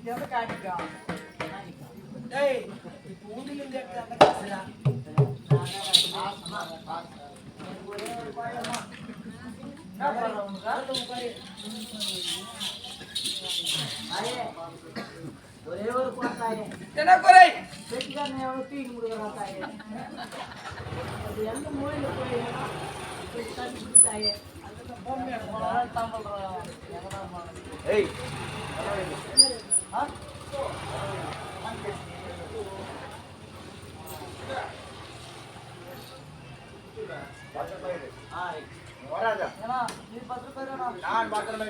எதை காட்டிக்கா டேய் ஊண்டில இருந்து எடுத்து அந்த காசுடா ஒரே ஒரு பாயமா என்ன பண்றவங்க ஒரே ஒரு பாத்தாயே என்ன குறை வெட்டிக்காரனை எவ்வளவு தூக்கி முடுக்கிறா தாயே அது எந்த மூலையில போய் தண்ணி குடித்தாயே அந்த பொம்மையை போனால் தான் பண்றான் ஏய் நீ 10 பேர் நான் பாத்திரமே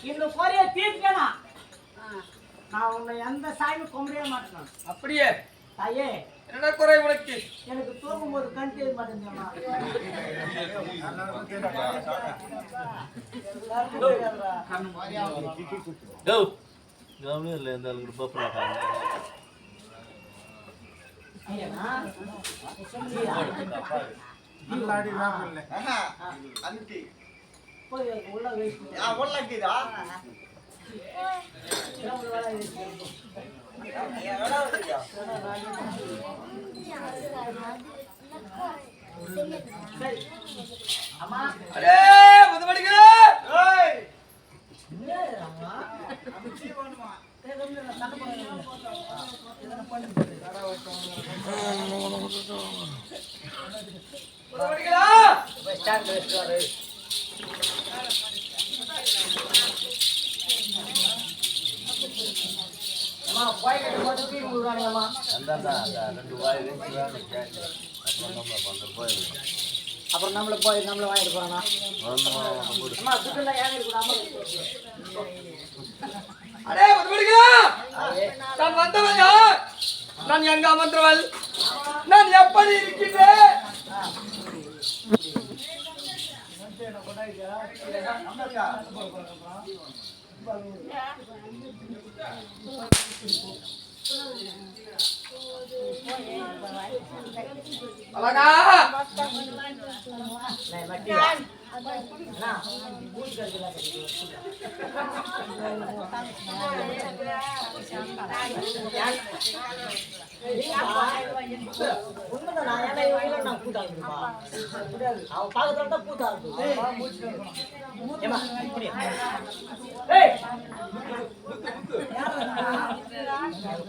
இந்த குறைய தீர்க்கனா நான் உன்னை எந்த சாமி கும்பிடவே மாட்டேன் அப்படியே தாயே என்ன குறை உனக்கு எனக்கு தூங்கும் போது கண் தெரிய மாட்டேங்குமா உள்ள அம்மா அடே புதுமடிகளே ஏய் என்னம்மா அம்ச்சி வேணுமா தேவங்க சண்டை போடுறாங்க இதெல்லாம் பண்ணு கடை புதுமடிகளா பஸ் ஸ்டாண்ட் ரெஸ்டாரே அம்மா போய் கட்ட போட்டு தீ முடுறாங்கம்மா அந்த ரெண்டு வாய் வெச்சுறானே கேட்க அப்புறம் நம்மள போய் நம்மள வாங்கிட்டு போறானா அம்மா துட்டல யாரே கூட அம்மா அடே புதுமடிகளா நான் வந்தவன் யார் நான் எங்க அமர்ந்தவள் நான் எப்படி இருக்கின்றேன் அழகா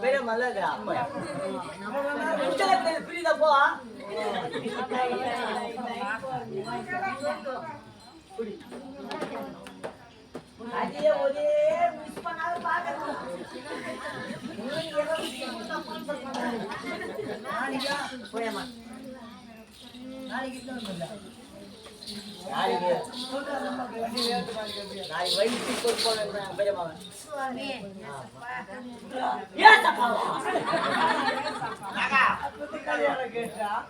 பெரிய மல்லா புரியுதா போ அதையே ஒரே மிஸ் பண்ணாத பாக்கணும் போயமா நாளைக்கு வயிற்று பெரியமாவன்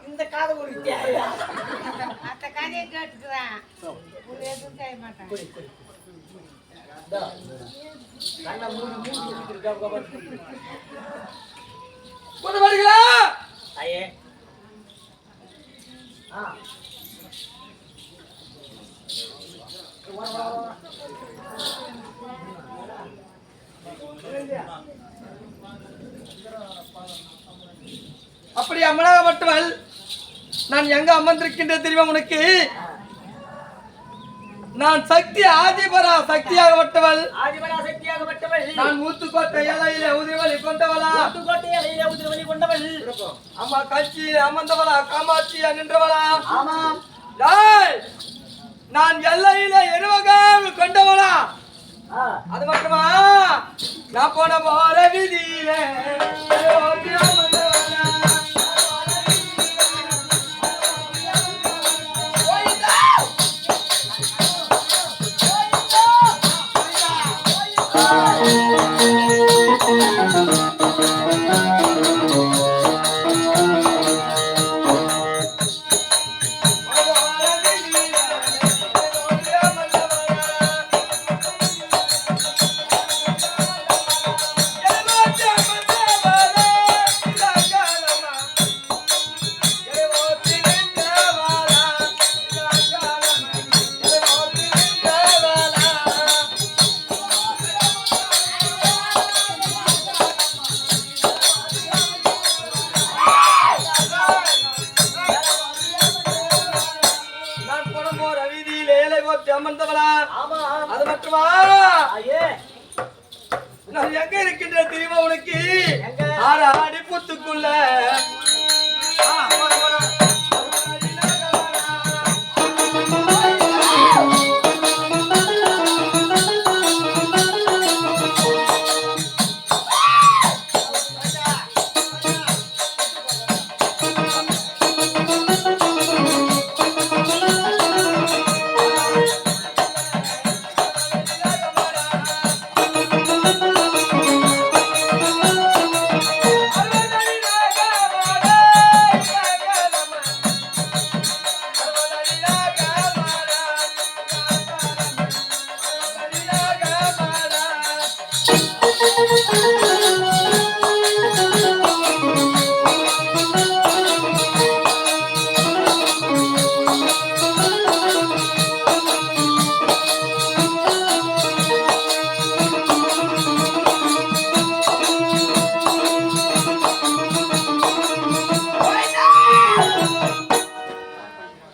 இந்த காதை ஒரு அந்த கதையை கேட்டுக்குவேன் ஐயே அப்படி அமலாகப்பட்டவள் நான் எங்க அமர்ந்திருக்கின்ற தெரியுமா உனக்கு நான் சக்தி ஆதிபரா சக்தியாகப்பட்டவள் நான் மூத்துக்கோட்டை இலையிலே உதிர்வலி கொண்டவளா அம்மா கட்சியிலே அமர்ந்தவளா காமாட்சியா நின்றவளா நான் எல்லையிலே எருவகால் கொண்டவளா அது மட்டுமா நான் போன போற விதியிலே Thank you. அல்லவா? அது மட்டுமா நான் எங்க இருக்கின்ற தெரியுமா உனக்கு? ஆடி புத்துக்குள்ள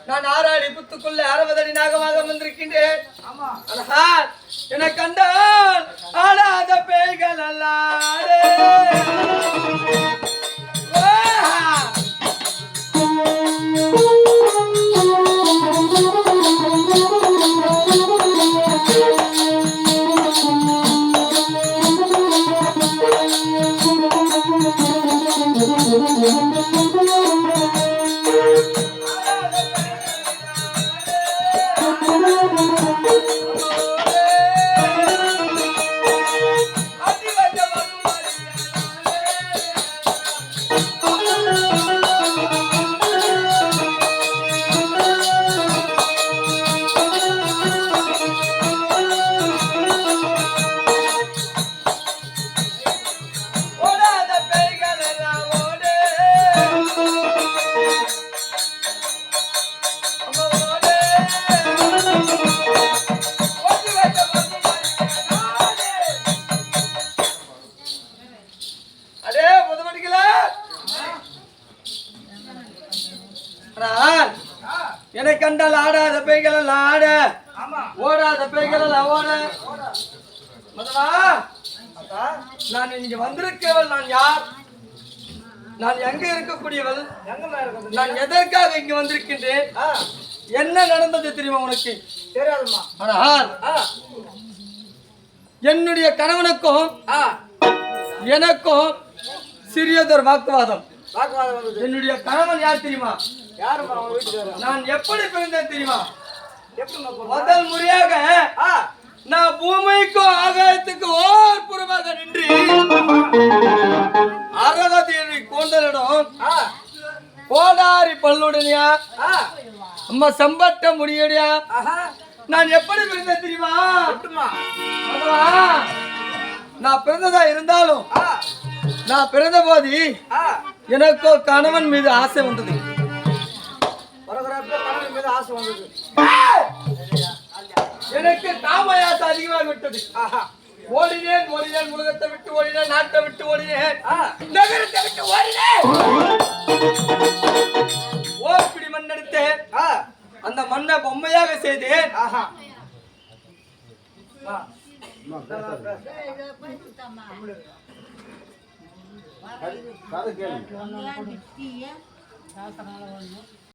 நான் ஆறாடி புத்துக்குள்ள 60 அடி நாகமாக வந்திருக்கின்றேன். என கண்டால் ஆடாத பேய்கள் அல்லாடே. என்னை கண்டால் ஆடாத பேய்கள் ஆட, ஓடாத பேய்கள் ஓட. நான் இங்க வந்திருக்கவள் நான் யார்? நான் எங்க இருக்கக்கூடியவள்? நான் எதற்காக இங்க வந்திருக்கின்றேன்? என்ன நடந்தது தெரியுமா உனக்கு? என்னுடைய கணவனுக்கும் எனக்கும் சிறியதொரு வாக்குவாதம். என்னுடைய கணவன் யார் தெரியுமா? நான் எப்படி பிறந்தேன் தெரியுமா? முதல் முறையாக நான் பூமிக்கும் ஆகாயத்துக்கு ஓர் புறமாக நின்று 60 கூந்தலிடம் கோடாரி பல்லுடனியா அம்மா சம்பட்ட முடியடியா நான் எப்படி பிறந்தேன் தெரியுமா? நான் பிறந்ததா இருந்தாலும் நான் பிறந்த போது எனக்கு கணவன் மீது ஆசை வந்தது. எனக்கு காமயாசை அதிகமாக விட்டது. ஓடினேன் ஓடினேன், உலகத்தை விட்டு ஓடினேன், நாட்டை விட்டு ஓடினேன், நகரத்தை விட்டு ஓடினேன். ஓர்பிடி மண் எடுத்தேன், அந்த மண்ணை பொம்மையாக செய்தேன்.